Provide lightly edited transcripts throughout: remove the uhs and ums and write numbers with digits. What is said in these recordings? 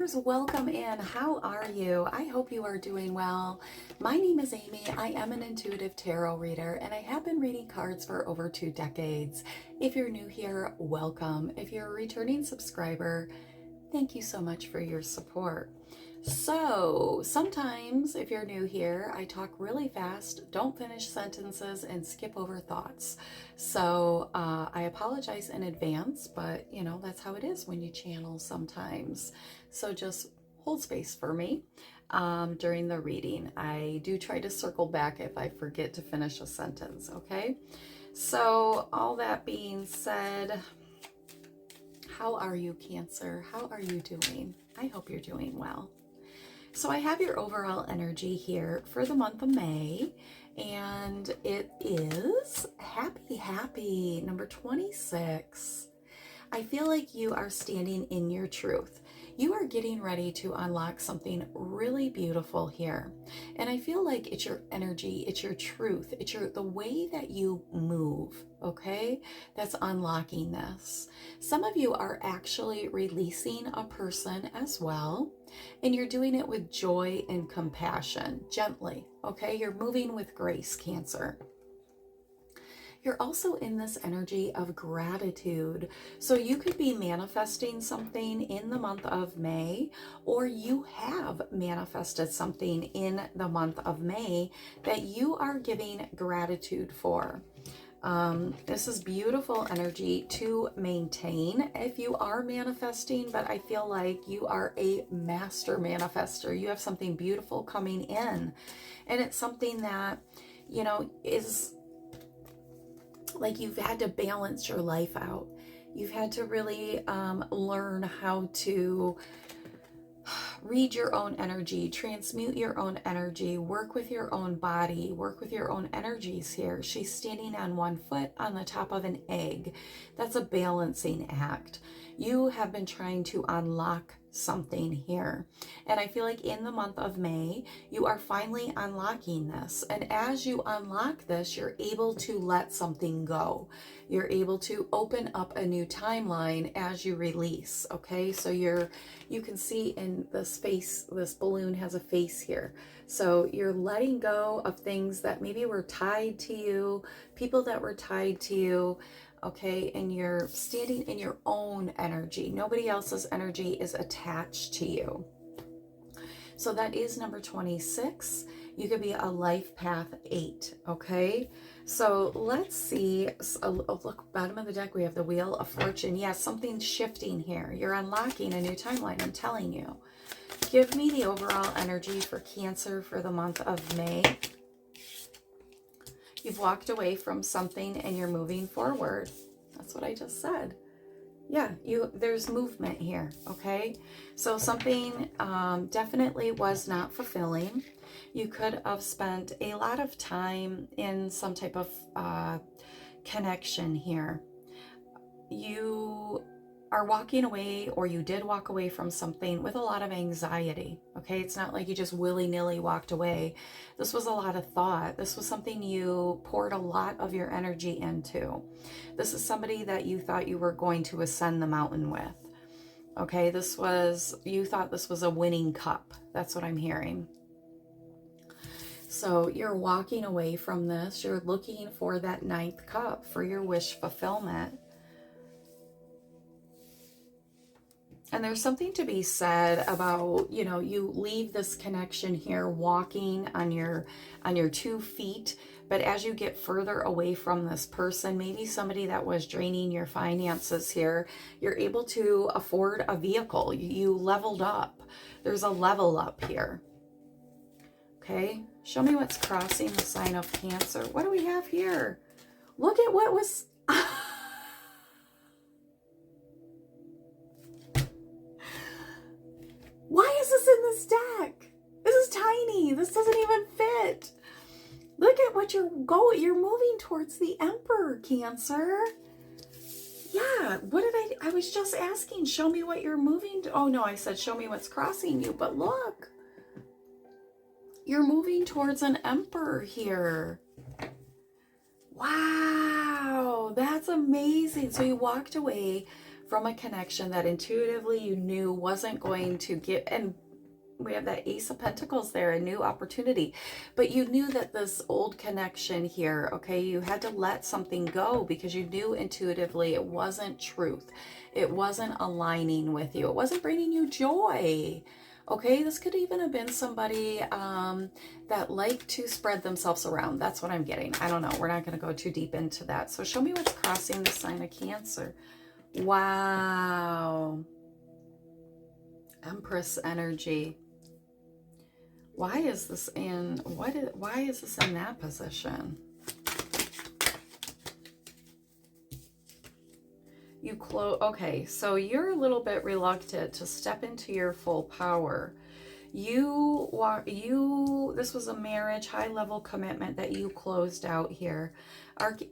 Cancers, welcome in. How are you? I hope you are doing well. My name is Amy. I am an intuitive tarot reader and I have been reading cards for over 2 decades. If you're new here, welcome. If you're a returning subscriber, thank you so much for your support. So sometimes if you're new here, I talk really fast, don't finish sentences, and skip over thoughts. So I apologize in advance, but you know, that's how it is when you channel sometimes. So just hold space for me during the reading. I do try to circle back if I forget to finish a sentence, okay? So all that being said, how are you, Cancer? How are you doing? I hope you're doing well. So I have your overall energy here for the month of May, and it is happy number 26. I feel like you are standing in your truth. You are getting ready to unlock something really beautiful here. And I feel like it's your energy, it's your truth, it's the way that you move, okay? That's unlocking this. Some of you are actually releasing a person as well, and you're doing it with joy and compassion, gently, okay? You're moving with grace, Cancer. You're also in this energy of gratitude. So you could be manifesting something in the month of May, or you have manifested something in the month of May that you are giving gratitude for. This is beautiful energy to maintain if you are manifesting, but I feel like you are a master manifester. You have something beautiful coming in, and it's something that, you know, is like you've had to balance your life out. You've had to really learn how to read your own energy, transmute your own energy, work with your own body, work with your own energies here. She's standing on one foot on the top of an egg. That's a balancing act. You have been trying to unlock something here. And I feel like in the month of May, you are finally unlocking this. And as you unlock this, you're able to let something go. You're able to open up a new timeline as you release, okay? So you can see in this face, this balloon has a face here. So you're letting go of things that maybe were tied to you, people that were tied to you, okay? And you're standing in your own energy. Nobody else's energy is attached to you. So that is number 26. You could be a life path 8, okay? So let's see. Look, bottom of the deck, we have the Wheel of Fortune. Yes, something's shifting here. You're unlocking a new timeline, I'm telling you. Give me the overall energy for Cancer for the month of May. You've walked away from something and you're moving forward. That's what I just said. Yeah, there's movement here, okay? So something definitely was not fulfilling. You could have spent a lot of time in some type of connection here. You are walking away, or you did walk away from something with a lot of anxiety, okay? It's not like you just willy-nilly walked away. This was a lot of thought. This was something you poured a lot of your energy into. This is somebody that you thought you were going to ascend the mountain with, okay? You thought this was a winning cup. That's what I'm hearing. So you're walking away from this. You're looking for that 9th cup for your wish fulfillment. And there's something to be said about, you know, you leave this connection here walking on your 2 feet, but as you get further away from this person, maybe somebody that was draining your finances here, you're able to afford a vehicle. You leveled up. There's a level up here. Okay, show me what's crossing the sign of Cancer. What do we have here? Look at what was... Why is this in this deck? This is tiny. This doesn't even fit. Look at what you're moving towards the Emperor, Cancer. Yeah, what did I was just asking, show me what you're moving to. Oh no, I said show me what's crossing you, but look. You're moving towards an Emperor here. Wow, that's amazing. So you walked away from a connection that intuitively you knew wasn't going to get, and we have that Ace of Pentacles there, a new opportunity. But you knew that this old connection here, okay, you had to let something go because you knew intuitively it wasn't truth. It wasn't aligning with you. It wasn't bringing you joy. Okay, this could even have been somebody that liked to spread themselves around. That's what I'm getting. I don't know. We're not going to go too deep into that. So show me what's crossing the sign of Cancer. Wow. Empress energy. Why is this in, why is this in that position? Okay, so you're a little bit reluctant to step into your full power. This was a marriage, high level commitment that you closed out here.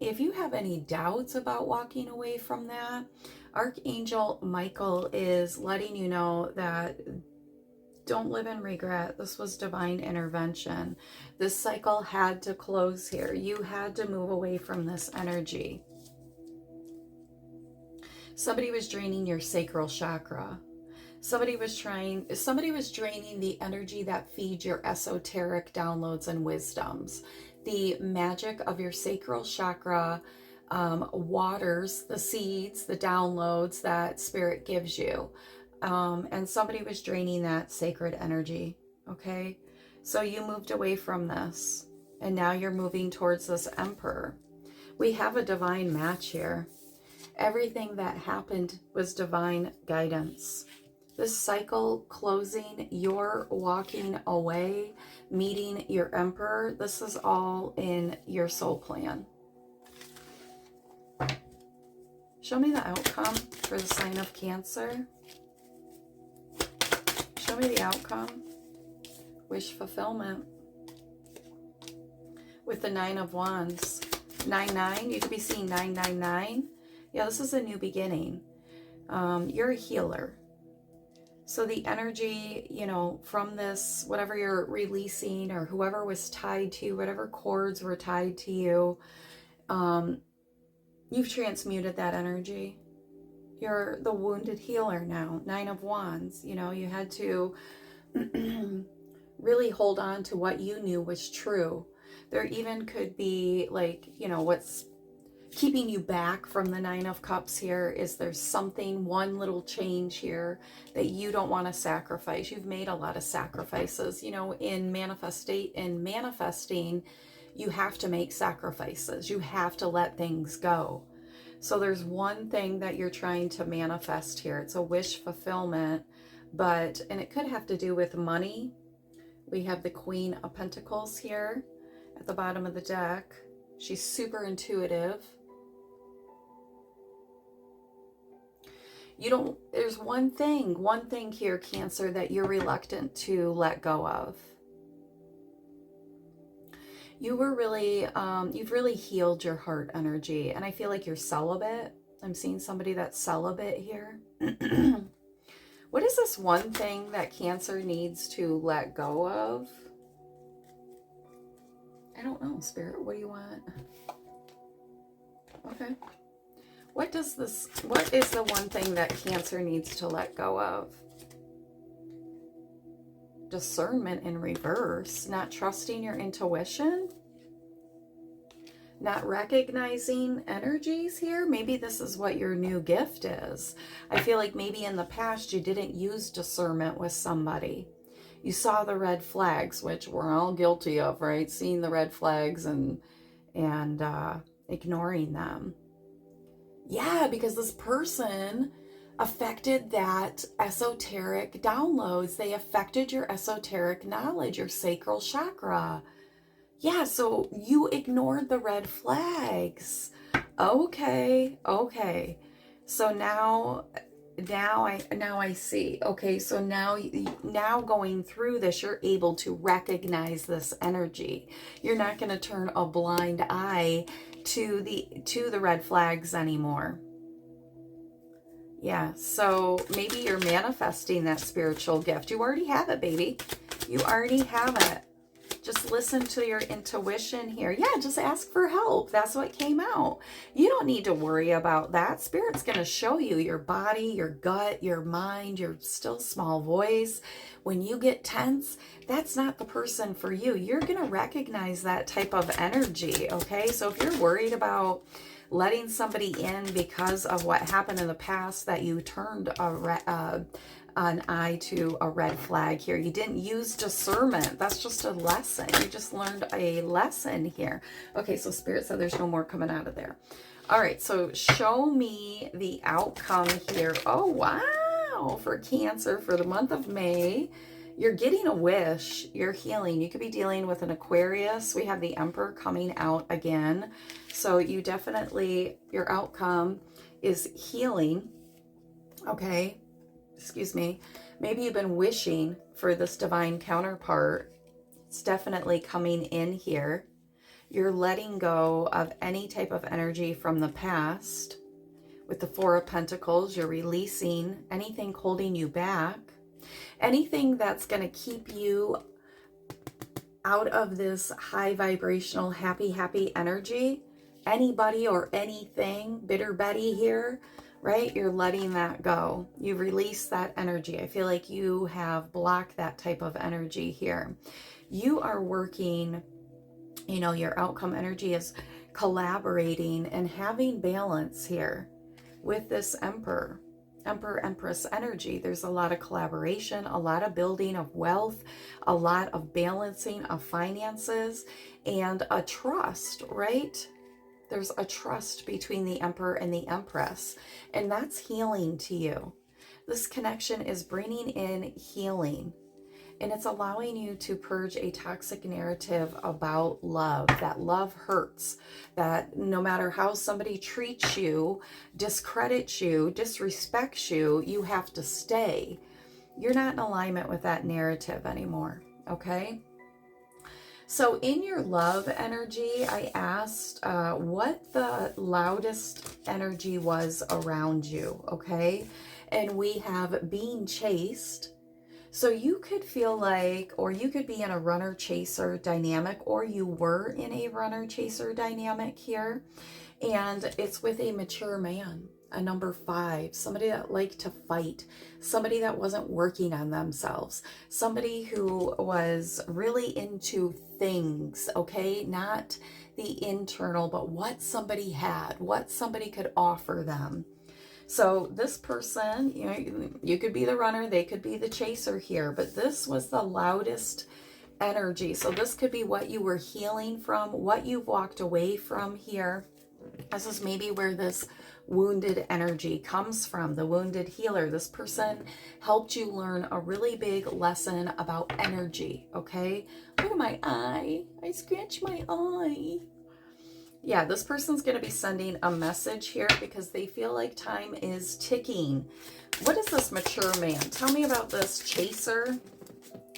If you have any doubts about walking away from that, Archangel Michael is letting you know that don't live in regret. This was divine intervention. This cycle had to close here. You had to move away from this energy. Somebody was draining your sacral chakra. Somebody was draining the energy that feeds your esoteric downloads and wisdoms. The magic of your sacral chakra waters the seeds, the downloads that spirit gives you. And somebody was draining that sacred energy, okay? So you moved away from this, and now you're moving towards this Emperor. We have a divine match here. Everything that happened was divine guidance. This cycle closing, you're walking away, meeting your Emperor. This is all in your soul plan. Show me the outcome for the sign of Cancer. Show me the outcome. Wish fulfillment. With the 9 of Wands. 9-9. You could be seeing 999. Yeah, this is a new beginning. You're a healer. So the energy, you know, from this, whatever you're releasing or whoever was tied to you, whatever cords were tied to you, you've transmuted that energy. You're the wounded healer now. 9 of Wands. You know, you had to really hold on to what you knew was true. There even could be like, you know, what's keeping you back from the 9 of Cups here is there's something, one little change here that you don't want to sacrifice. You've made a lot of sacrifices. You know, in manifesting, you have to make sacrifices. You have to let things go. So there's one thing that you're trying to manifest here. It's a wish fulfillment, and it could have to do with money. We have the Queen of Pentacles here at the bottom of the deck. She's super intuitive. There's one thing here, Cancer, that you're reluctant to let go of. You were really, you've really healed your heart energy, and I feel like you're celibate. I'm seeing somebody that's celibate here. What is this one thing that Cancer needs to let go of? I don't know, Spirit. What do you want? Okay. What is the one thing that Cancer needs to let go of? Discernment in reverse. Not trusting your intuition. Not recognizing energies here. Maybe this is what your new gift is. I feel like maybe in the past you didn't use discernment with somebody. You saw the red flags, which we're all guilty of, right? Seeing the red flags and ignoring them. Yeah, because this person affected that esoteric downloads. They affected your esoteric knowledge, your sacral chakra. Yeah, so you ignored the red flags. Okay. So now I see. Okay, so now going through this, you're able to recognize this energy. You're not going to turn a blind eye to the red flags anymore. Yeah, so maybe you're manifesting that spiritual gift. You already have it, baby. You already have it. Just listen to your intuition here. Yeah, just ask for help. That's what came out. You don't need to worry about that. Spirit's going to show you your body, your gut, your mind, your still small voice. When you get tense, that's not the person for you. You're going to recognize that type of energy, okay? So if you're worried about letting somebody in because of what happened in the past, that you turned an eye to a red flag here. You didn't use discernment. That's just a lesson. You just learned a lesson here. Okay, so Spirit said there's no more coming out of there. All right, so show me the outcome here. Oh, wow. For Cancer for the month of May. You're getting a wish. You're healing. You could be dealing with an Aquarius. We have the Emperor coming out again. So you definitely, your outcome is healing. Okay. Excuse me. Maybe you've been wishing for this divine counterpart. It's definitely coming in here. You're letting go of any type of energy from the past. With the Four of Pentacles, you're releasing anything holding you back. Anything that's going to keep you out of this high vibrational, happy energy. Anybody or anything, Bitter Betty here, right? You're letting that go. You release that energy. I feel like you have blocked that type of energy here. You are working, you know, your outcome energy is collaborating and having balance here with this Emperor, Empress energy. There's a lot of collaboration, a lot of building of wealth, a lot of balancing of finances, and a trust, right? There's a trust between the Emperor and the Empress, and that's healing to you. This connection is bringing in healing, and it's allowing you to purge a toxic narrative about love, that love hurts, that no matter how somebody treats you, discredits you, disrespects you, you have to stay. You're not in alignment with that narrative anymore, okay? So in your love energy, I asked what the loudest energy was around you, okay? And we have being chased. So you could feel like, or you could be in a runner-chaser dynamic, or you were in a runner-chaser dynamic here. And it's with a mature man, a number 5, somebody that liked to fight, somebody that wasn't working on themselves, somebody who was really into things, okay? Not the internal, but what somebody had, what somebody could offer them. So this person, you know, you could be the runner, they could be the chaser here, but this was the loudest energy. So this could be what you were healing from, what you've walked away from here. This is maybe where this wounded energy comes from, the wounded healer. This person helped you learn a really big lesson about energy, okay? Look at my eye. I scratched my eye. Yeah, this person's going to be sending a message here because they feel like time is ticking. What is this mature man? Tell me about this chaser.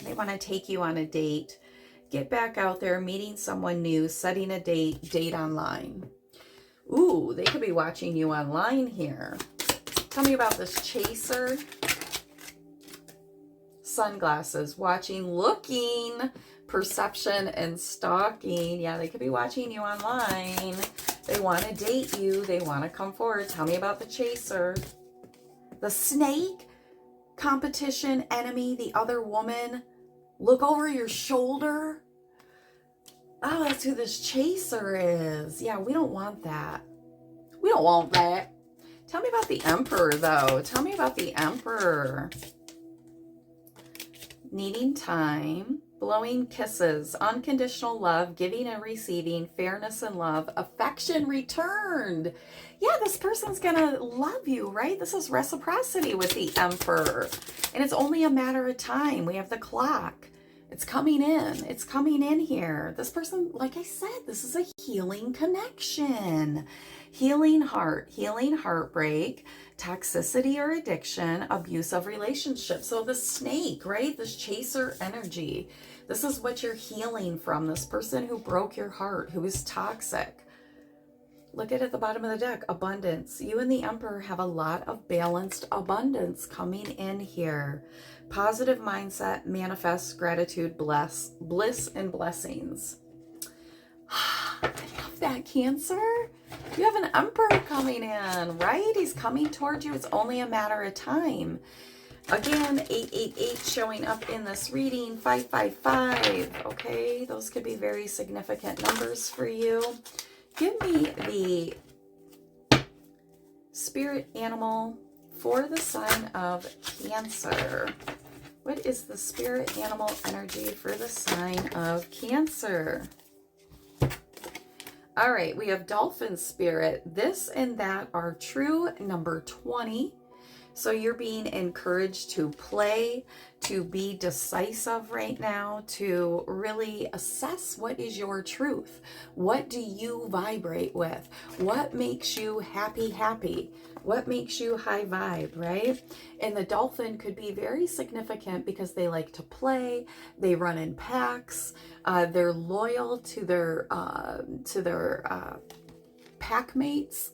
They want to take you on a date, get back out there, meeting someone new, setting a date online. Ooh, they could be watching you online here. Tell me about this chaser. Sunglasses, watching, looking, perception, and stalking. Yeah, they could be watching you online. They want to date you. They want to come forward. Tell me about the chaser. The snake, competition, enemy, the other woman. Look over your shoulder. Oh, that's who this chaser is. Yeah, we don't want that. We don't want that. Tell me about the Emperor, though. Tell me about the Emperor. Needing time, blowing kisses, unconditional love, giving and receiving, fairness and love, affection returned. Yeah, this person's gonna love you, right? This is reciprocity with the Emperor. And it's only a matter of time. We have the clock. It's coming in. It's coming in here. This person, like I said, this is a healing connection. Healing heart, healing heartbreak, toxicity or addiction, abusive relationships. So the snake, right? This chaser energy. This is what you're healing from. This person who broke your heart, who is toxic. Look at the bottom of the deck, abundance. You and the Emperor have a lot of balanced abundance coming in here. Positive mindset, manifest gratitude, bliss and blessings. I love that, Cancer. You have an Emperor coming in, right? He's coming towards you. It's only a matter of time. Again, 888 showing up in this reading, 555. Okay, those could be very significant numbers for you. Give me the spirit animal for the sign of Cancer. What is the spirit animal energy for the sign of Cancer? All right, we have dolphin spirit. This and that are true. Number 20. So you're being encouraged to play, to be decisive right now, to really assess what is your truth. What do you vibrate with? What makes you happy? What makes you high vibe, right? And the dolphin could be very significant because they like to play, they run in packs, they're loyal to their pack mates.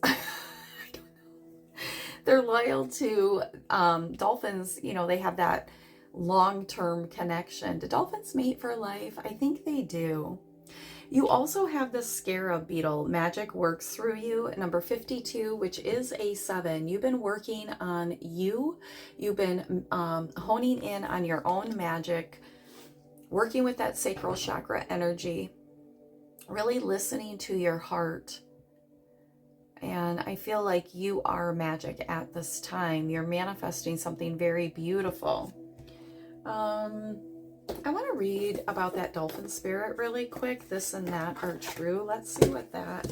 They're loyal to dolphins. You know, they have that long-term connection. Do dolphins mate for life? I think they do. You also have the scarab beetle. Magic works through you. Number 52, which is a 7. You've been working on you. You've been honing in on your own magic, working with that sacral chakra energy, really listening to your heart. And I feel like you are magic at this time. You're manifesting something very beautiful. I want to read about that dolphin spirit really quick. This and that are true. Let's see what that...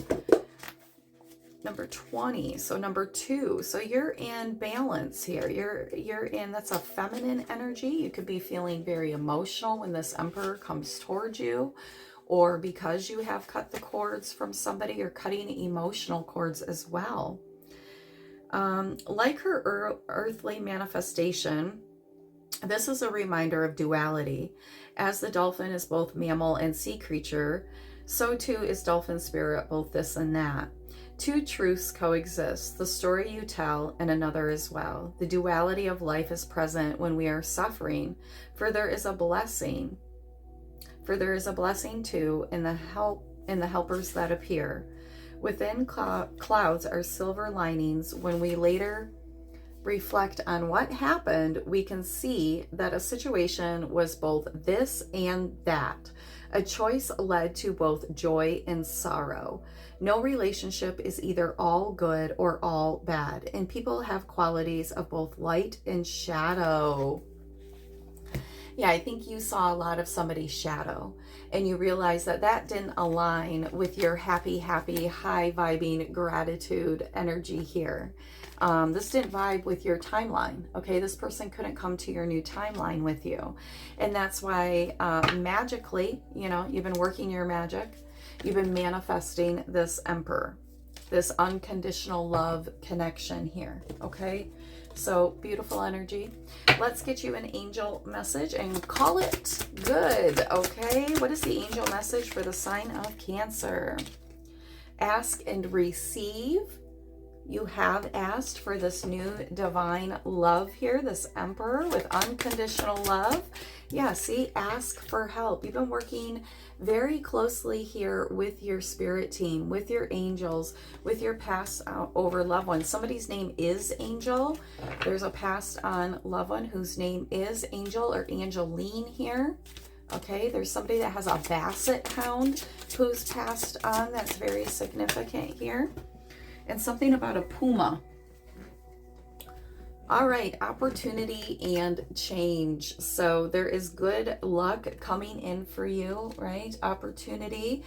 Number 20. So number 2. So you're in balance here. You're in, that's a feminine energy. You could be feeling very emotional when this Emperor comes towards you, or because you have cut the cords from somebody, you're cutting emotional cords as well. Like her earthly manifestation, this is a reminder of duality. As the dolphin is both mammal and sea creature, so too is dolphin spirit, both this and that. Two truths coexist, the story you tell and another as well. The duality of life is present when we are suffering, for there is a blessing. For there is a blessing too in the helpers that appear. Within clouds are silver linings. When we later reflect on what happened, we can see that a situation was both this and that. A choice led to both joy and sorrow. No relationship is either all good or all bad, and people have qualities of both light and shadow. Yeah, I think you saw a lot of somebody's shadow, and you realize that that didn't align with your happy, high vibing gratitude energy here. This didn't vibe with your timeline, okay? This person couldn't come to your new timeline with you. And that's why magically, you know, you've been working your magic. You've been manifesting this Emperor, this unconditional love connection here, okay? So beautiful energy. Let's get you an angel message and call it good, okay? What is the angel message for the sign of Cancer? Ask and receive. You have asked for this new divine love here, this Emperor with unconditional love. Yeah, see, ask for help. You've been working very closely here with your spirit team, with your angels, with your passed over loved ones. Somebody's name is Angel. There's a passed on loved one whose name is Angel or Angeline here. Okay, there's somebody that has a basset hound who's passed on. That's very significant here. And something about a puma. All right, opportunity and change. So there is good luck coming in for you, right? Opportunity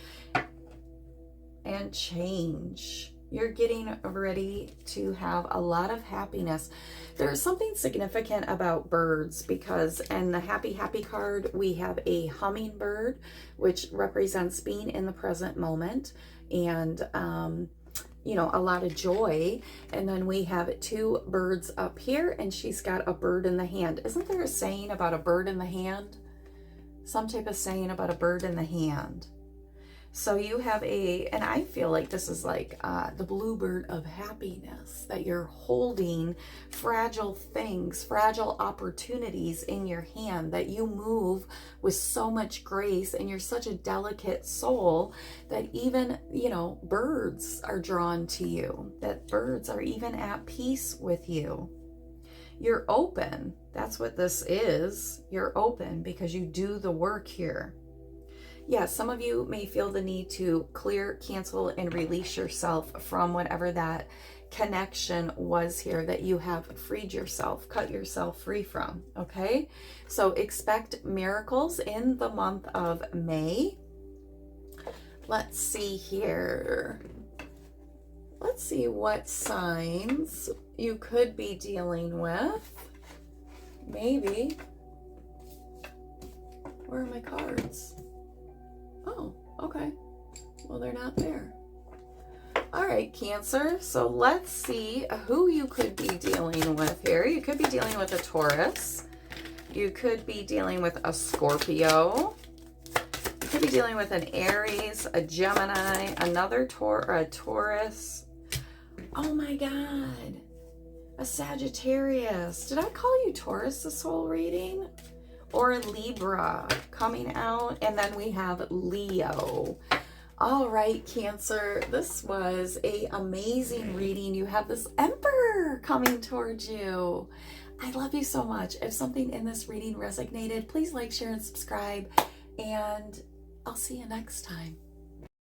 and change. You're getting ready to have a lot of happiness. There's something significant about birds because in the happy card, we have a hummingbird, which represents being in the present moment and, you know, a lot of joy. And then we have 2 birds up here and she's got a bird in the hand. Isn't there a saying about a bird in the hand? Some type of saying about a bird in the hand. So you have and I feel like this is like the bluebird of happiness, that you're holding fragile things, fragile opportunities in your hand, that you move with so much grace, and you're such a delicate soul that even, you know, birds are drawn to you, that birds are even at peace with you. You're open. That's what this is. You're open because you do the work here. Yeah, some of you may feel the need to clear, cancel, and release yourself from whatever that connection was here that you have freed yourself, cut yourself free from, okay? So expect miracles in the month of May. Let's see here. Let's see what signs you could be dealing with. Maybe. Where are my cards? Oh, okay. Well, they're not there. All right, Cancer. So let's see who you could be dealing with here. You could be dealing with a Taurus. You could be dealing with a Scorpio. You could be dealing with an Aries, a Gemini, another Taurus. Oh my God. A Sagittarius. Did I call you Taurus this whole reading? Or Libra coming out, and then we have Leo. All right, Cancer, this was an amazing reading. You have this Emperor coming towards you. I love you so much. If something in this reading resonated, please like, share, and subscribe, and I'll see you next time.